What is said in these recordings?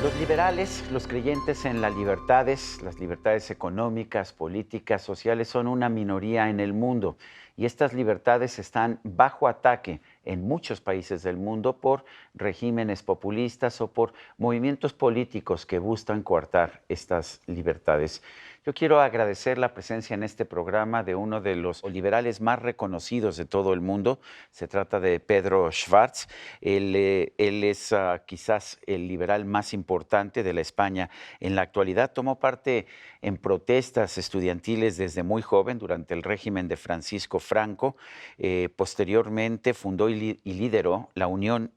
Los liberales, los creyentes en las libertades económicas, políticas, sociales, son una minoría en el mundo y estas libertades están bajo ataque en muchos países del mundo por regímenes populistas o por movimientos políticos que buscan coartar estas libertades. Yo quiero agradecer la presencia en este programa de uno de los liberales más reconocidos de todo el mundo. Se trata de Pedro Schwartz. Él es quizás el liberal más importante de la España en la actualidad. Tomó parte en protestas estudiantiles desde muy joven durante el régimen de Francisco Franco. Posteriormente fundó y lideró la Unión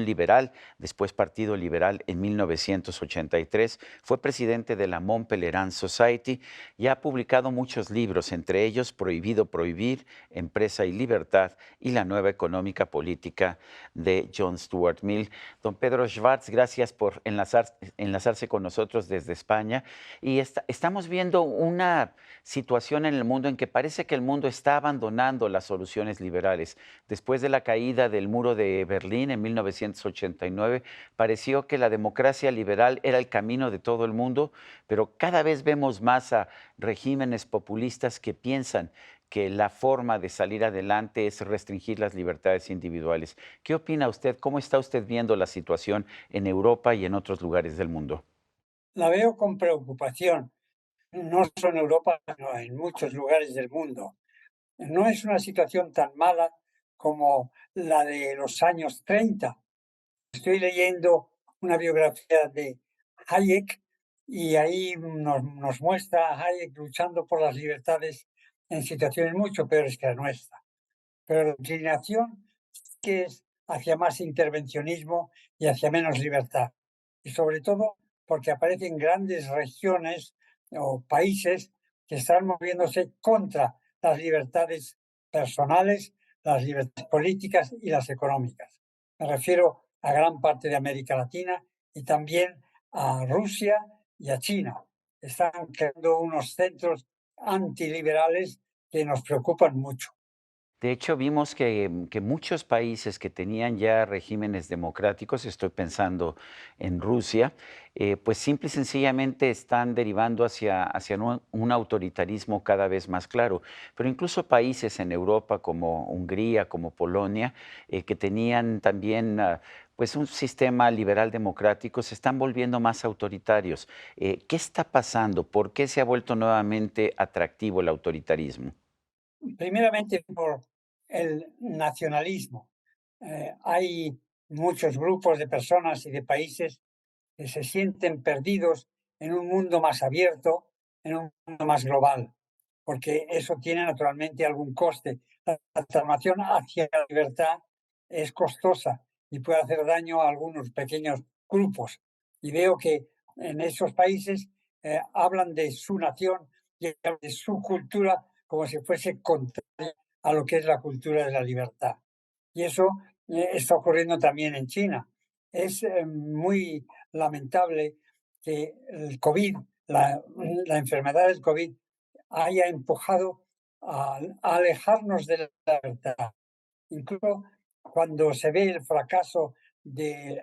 Liberal, después Partido Liberal en 1983. Fue presidente de la Mont Pelerin Society y ha publicado muchos libros, entre ellos Prohibido Prohibir, Empresa y Libertad y La Nueva Económica Política de John Stuart Mill. Don Pedro Schwartz, gracias por enlazarse con nosotros desde España. Y estamos viendo una situación en el mundo en que parece que el mundo está abandonando las soluciones liberales. Después de la caída del muro de Berlín en 1989, pareció que la democracia liberal era el camino de todo el mundo, pero cada vez vemos más a regímenes populistas que piensan que la forma de salir adelante es restringir las libertades individuales. ¿Qué opina usted? ¿Cómo está usted viendo la situación en Europa y en otros lugares del mundo? La veo con preocupación, no solo en Europa, sino en muchos lugares del mundo. No es una situación tan mala como la de los años 30. Estoy leyendo una biografía de Hayek y ahí nos muestra a Hayek luchando por las libertades en situaciones mucho peores que la nuestra. Pero la inclinación que es hacia más intervencionismo y hacia menos libertad. Y sobre todo porque aparecen grandes regiones o países que están moviéndose contra las libertades personales, las libertades políticas y las económicas. Me refiero a gran parte de América Latina y también a Rusia y a China. Están creando unos centros antiliberales que nos preocupan mucho. De hecho, vimos que muchos países que tenían ya regímenes democráticos, estoy pensando en Rusia, pues simple y sencillamente están derivando hacia un autoritarismo cada vez más claro. Pero incluso países en Europa como Hungría, como Polonia, que tenían también pues un sistema liberal democrático, se están volviendo más autoritarios. ¿Qué está pasando? ¿Por qué se ha vuelto nuevamente atractivo el autoritarismo? Primeramente por el nacionalismo. Hay muchos grupos de personas y de países que se sienten perdidos en un mundo más abierto, en un mundo más global, porque eso tiene naturalmente algún coste. La transformación hacia la libertad es costosa y puede hacer daño a algunos pequeños grupos. Y veo que en esos países hablan de su nación y de su cultura como si fuese contraria a lo que es la cultura de la libertad. Y eso está ocurriendo también en China. Es muy lamentable que el COVID, la enfermedad del COVID, haya empujado a alejarnos de la libertad. Incluso cuando se ve el fracaso del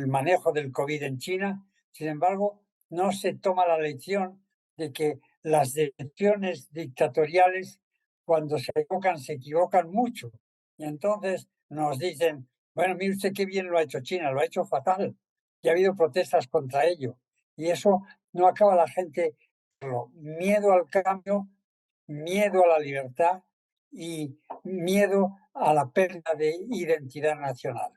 manejo del COVID en China, sin embargo, no se toma la lección de que las decisiones dictatoriales, cuando se equivocan mucho. Y entonces nos dicen, bueno, mire usted qué bien lo ha hecho China, lo ha hecho fatal. Y ha habido protestas contra ello. Y eso no acaba la gente. Miedo al cambio, miedo a la libertad y miedo a la pérdida de identidad nacional.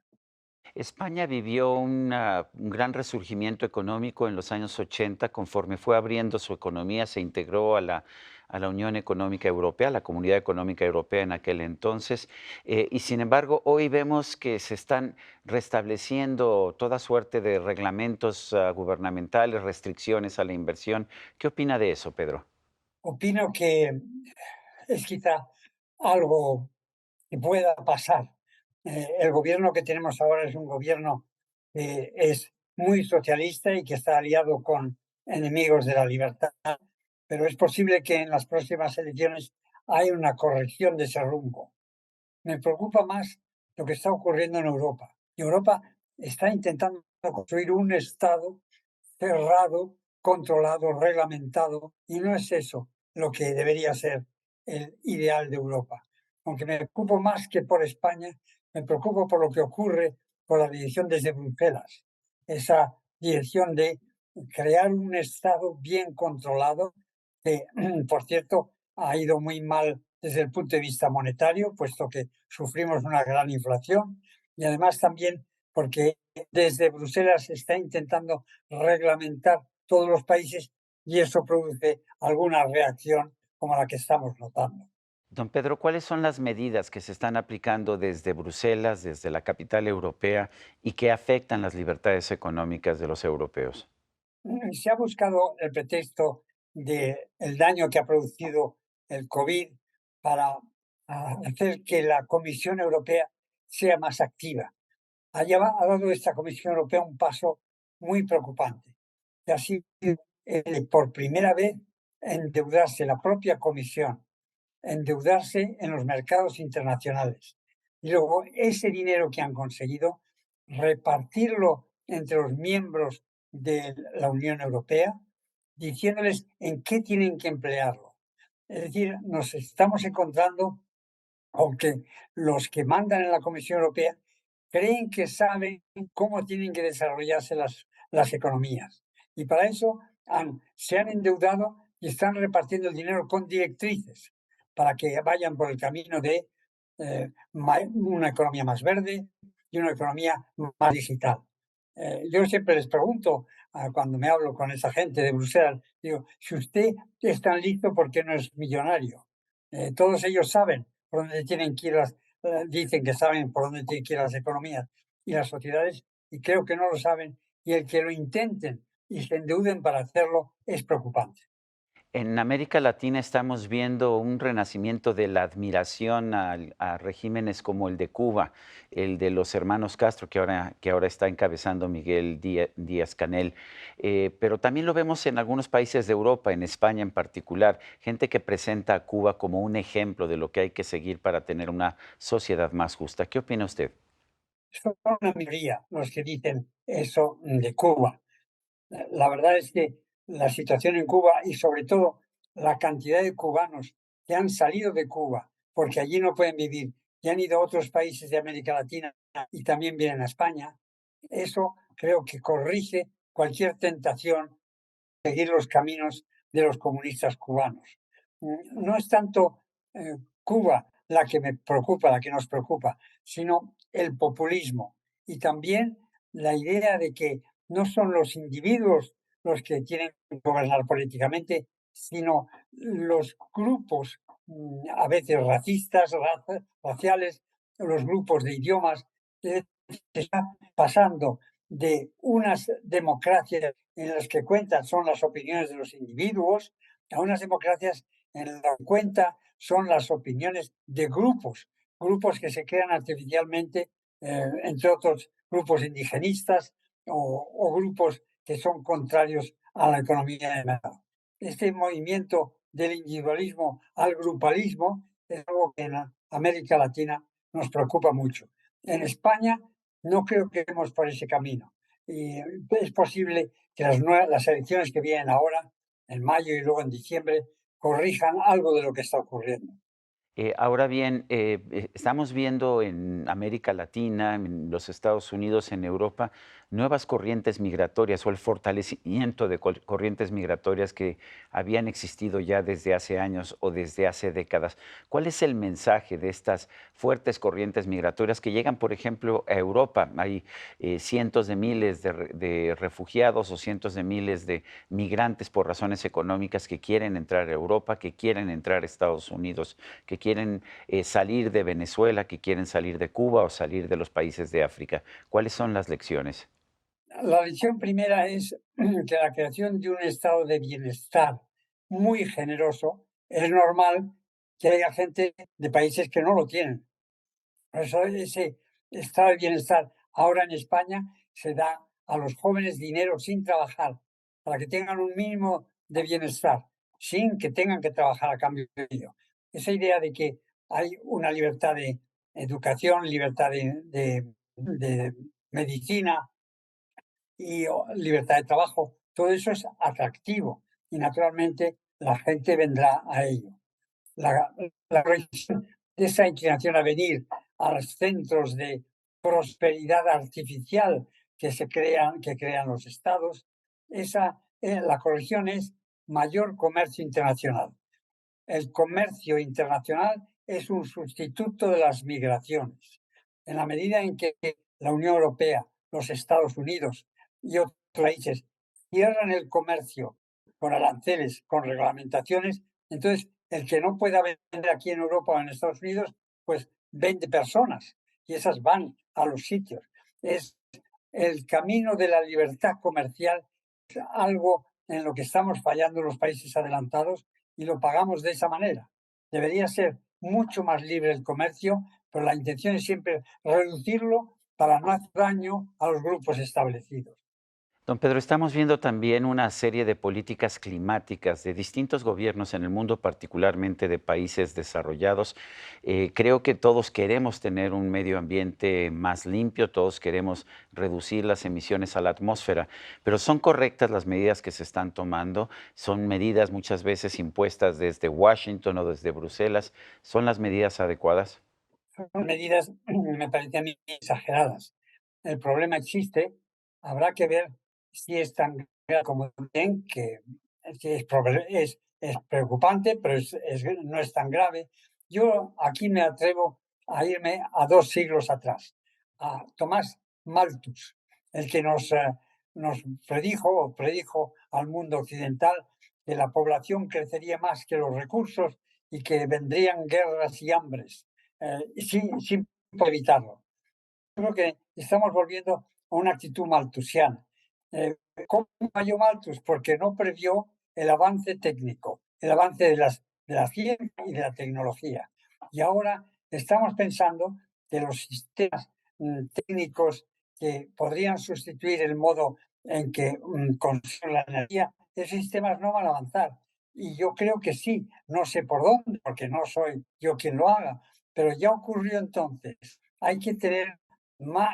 España vivió un gran resurgimiento económico en los años 80, conforme fue abriendo su economía, se integró a la Unión Económica Europea, a la Comunidad Económica Europea en aquel entonces, y sin embargo hoy vemos que se están restableciendo toda suerte de reglamentos gubernamentales, restricciones a la inversión. ¿Qué opina de eso, Pedro? Opino que es quizá algo que pueda pasar. El gobierno que tenemos ahora es un gobierno que es muy socialista y que está aliado con enemigos de la libertad, pero es posible que en las próximas elecciones haya una corrección de ese rumbo. Me preocupa más lo que está ocurriendo en Europa. Europa está intentando construir un Estado cerrado, controlado, reglamentado, y no es eso lo que debería ser el ideal de Europa. Aunque me preocupo más que por España, me preocupo por lo que ocurre por la dirección desde Bruselas, esa dirección de crear un Estado bien controlado, que, por cierto, ha ido muy mal desde el punto de vista monetario, puesto que sufrimos una gran inflación, y además también porque desde Bruselas se está intentando reglamentar todos los países y eso produce alguna reacción como la que estamos notando. Don Pedro, ¿cuáles son las medidas que se están aplicando desde Bruselas, desde la capital europea, y que afectan las libertades económicas de los europeos? Se ha buscado el pretexto del daño que ha producido el COVID para hacer que la Comisión Europea sea más activa. Ha dado esta Comisión Europea un paso muy preocupante. Y así, por primera vez, endeudarse la propia Comisión, endeudarse en los mercados internacionales. Y luego ese dinero que han conseguido, repartirlo entre los miembros de la Unión Europea, diciéndoles en qué tienen que emplearlo. Es decir, nos estamos encontrando, aunque los que mandan en la Comisión Europea creen que saben cómo tienen que desarrollarse las economías. Y para eso se han endeudado y están repartiendo el dinero con directrices para que vayan por el camino de una economía más verde y una economía más digital. Yo siempre les pregunto, cuando me hablo con esa gente de Bruselas, digo, si usted es tan listo, ¿por qué no es millonario? Todos ellos saben por dónde tienen que ir dicen que saben por dónde tienen que ir las economías y las sociedades, y creo que no lo saben, y el que lo intenten y se endeuden para hacerlo es preocupante. En América Latina estamos viendo un renacimiento de la admiración a regímenes como el de Cuba, el de los hermanos Castro, que ahora está encabezando Miguel Díaz-Canel. Pero también lo vemos en algunos países de Europa, en España en particular, gente que presenta a Cuba como un ejemplo de lo que hay que seguir para tener una sociedad más justa. ¿Qué opina usted? Son una minoría los que dicen eso de Cuba. La verdad es que la situación en Cuba y sobre todo la cantidad de cubanos que han salido de Cuba porque allí no pueden vivir y han ido a otros países de América Latina y también vienen a España, eso creo que corrige cualquier tentación de seguir los caminos de los comunistas cubanos. No es tanto Cuba la que me preocupa, la que nos preocupa, sino el populismo y también la idea de que no son los individuos los que tienen que gobernar políticamente, sino los grupos, a veces racistas, raciales, los grupos de idiomas, que se está pasando de unas democracias en las que cuentan son las opiniones de los individuos a unas democracias en las que cuenta son las opiniones de grupos, grupos que se crean artificialmente, entre otros grupos indigenistas o grupos que son contrarios a la economía de mercado. Este movimiento del individualismo al grupalismo es algo que en América Latina nos preocupa mucho. En España no creo que vamos por ese camino. Y es posible que las elecciones que vienen ahora, en mayo y luego en diciembre, corrijan algo de lo que está ocurriendo. Ahora bien, estamos viendo en América Latina, en los Estados Unidos, en Europa, nuevas corrientes migratorias o el fortalecimiento de corrientes migratorias que habían existido ya desde hace años o desde hace décadas. ¿Cuál es el mensaje de estas fuertes corrientes migratorias que llegan, por ejemplo, a Europa? Hay cientos de miles de refugiados o cientos de miles de migrantes por razones económicas que quieren entrar a Europa, que quieren entrar a Estados Unidos, que quieren salir de Venezuela, que quieren salir de Cuba o salir de los países de África. ¿Cuáles son las lecciones? La lección primera es que la creación de un estado de bienestar muy generoso es normal que haya gente de países que no lo tienen. Por eso ese estado de bienestar ahora en España se da a los jóvenes dinero sin trabajar, para que tengan un mínimo de bienestar, sin que tengan que trabajar a cambio de ello. Esa idea de que hay una libertad de educación, libertad de medicina, y libertad de trabajo. Todo eso es atractivo y naturalmente la gente vendrá a ello. La, la proyección de esa inclinación a venir a los centros de prosperidad artificial que crean los estados, la corrección es mayor comercio internacional. El comercio internacional es un sustituto de las migraciones. En la medida en que la Unión Europea, los Estados Unidos y otros países cierran el comercio con aranceles, con reglamentaciones, entonces el que no pueda vender aquí en Europa o en Estados Unidos, pues vende personas y esas van a los sitios. Es el camino de la libertad comercial, es algo en lo que estamos fallando los países adelantados y lo pagamos de esa manera. Debería ser mucho más libre el comercio, pero la intención es siempre reducirlo para no hacer daño a los grupos establecidos. Don Pedro, estamos viendo también una serie de políticas climáticas de distintos gobiernos en el mundo, particularmente de países desarrollados. Creo que todos queremos tener un medio ambiente más limpio, todos queremos reducir las emisiones a la atmósfera, pero ¿son correctas las medidas que se están tomando? ¿Son medidas muchas veces impuestas desde Washington o desde Bruselas? ¿Son las medidas adecuadas? Son medidas, me parecen a mí, exageradas. El problema existe, habrá que ver si es tan grave como dicen, que es preocupante, pero no es tan grave. Yo aquí me atrevo a irme a 2 siglos atrás, a Tomás Malthus, el que nos predijo al mundo occidental que la población crecería más que los recursos y que vendrían guerras y hambres sin evitarlo. Creo que estamos volviendo a una actitud malthusiana. ¿Cómo falló Malthus? Porque no previó el avance técnico, el avance de la ciencia y de la tecnología. Y ahora estamos pensando que los sistemas técnicos que podrían sustituir el modo en que consumen la energía, esos sistemas no van a avanzar. Y yo creo que sí, no sé por dónde, porque no soy yo quien lo haga, pero ya ocurrió entonces. Hay que tener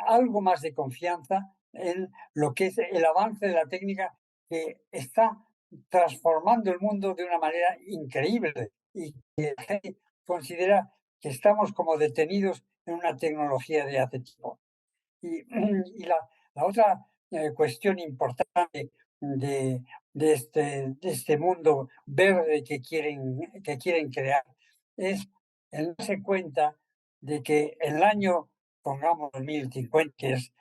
algo más de confianza en lo que es el avance de la técnica que está transformando el mundo de una manera increíble y que la gente considera que estamos como detenidos en una tecnología de hace tiempo. Y, y la otra cuestión importante de, de este mundo verde que quieren crear es el darse cuenta de que en el año, pongamos 2050, que es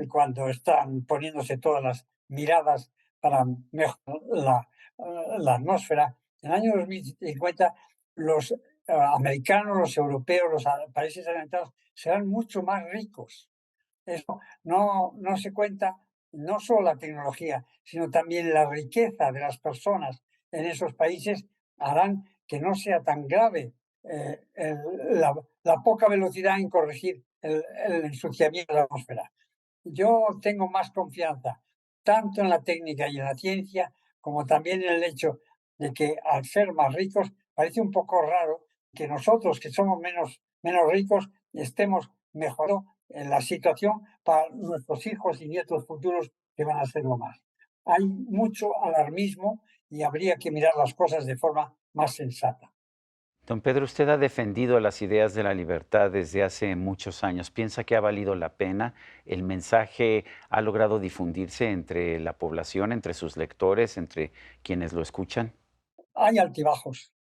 cuando están poniéndose todas las miradas para mejorar la atmósfera, en el año 2050 los americanos, los europeos, los países adelantados serán mucho más ricos. Eso no se cuenta no solo la tecnología, sino también la riqueza de las personas en esos países harán que no sea tan grave la poca velocidad en corregir el ensuciamiento de la atmósfera. Yo tengo más confianza tanto en la técnica y en la ciencia como también en el hecho de que al ser más ricos parece un poco raro que nosotros que somos menos ricos estemos mejorando en la situación para nuestros hijos y nietos futuros que van a ser lo más. Hay mucho alarmismo y habría que mirar las cosas de forma más sensata. Don Pedro, usted ha defendido las ideas de la libertad desde hace muchos años. ¿Piensa que ha valido la pena? ¿El mensaje ha logrado difundirse entre la población, entre sus lectores, entre quienes lo escuchan? Hay altibajos,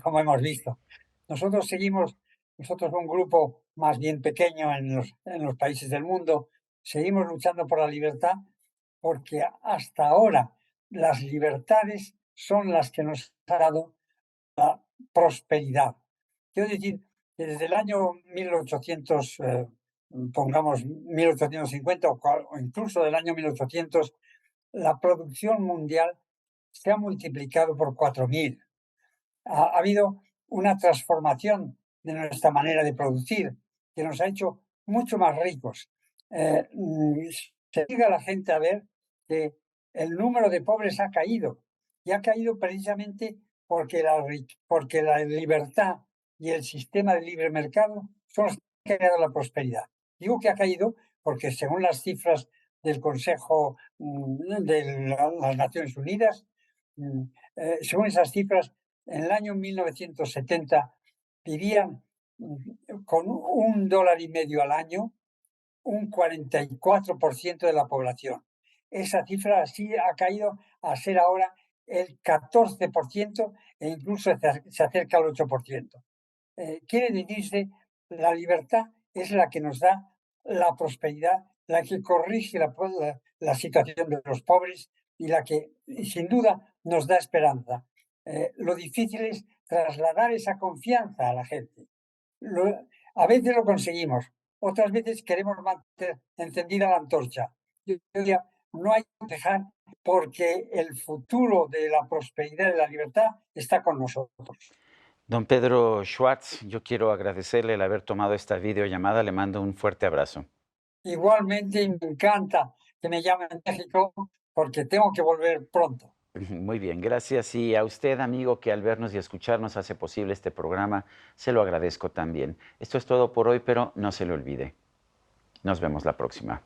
como hemos visto. Nosotros nosotros un grupo más bien pequeño en los países del mundo, seguimos luchando por la libertad porque hasta ahora las libertades son las que nos han dado la prosperidad. Quiero decir que desde el año 1800, pongamos 1850 o incluso del año 1800, la producción mundial se ha multiplicado por 4000. Ha habido una transformación de nuestra manera de producir que nos ha hecho mucho más ricos. Se llega a la gente a ver que el número de pobres ha caído y ha caído precisamente porque la libertad y el sistema de libre mercado son los que han creado la prosperidad. Digo que ha caído porque según las cifras del Consejo de las Naciones Unidas. Según esas cifras, en el año 1970 vivían con $1,50 al año un 44% de la población. Esa cifra así ha caído a ser ahora el 14% e incluso se acerca al 8%. Quiere decirse, la libertad es la que nos da la prosperidad, la que corrige la situación de los pobres y la que, sin duda, nos da esperanza. Lo difícil es trasladar esa confianza a la gente. A veces lo conseguimos, otras veces queremos mantener encendida la antorcha. Yo diría, no hay que dejar porque el futuro de la prosperidad y la libertad está con nosotros. Don Pedro Schwartz, yo quiero agradecerle el haber tomado esta videollamada. Le mando un fuerte abrazo. Igualmente, me encanta que me llamen de México porque tengo que volver pronto. Muy bien, gracias. Y a usted, amigo, que al vernos y escucharnos hace posible este programa, se lo agradezco también. Esto es todo por hoy, pero no se lo olvide. Nos vemos la próxima.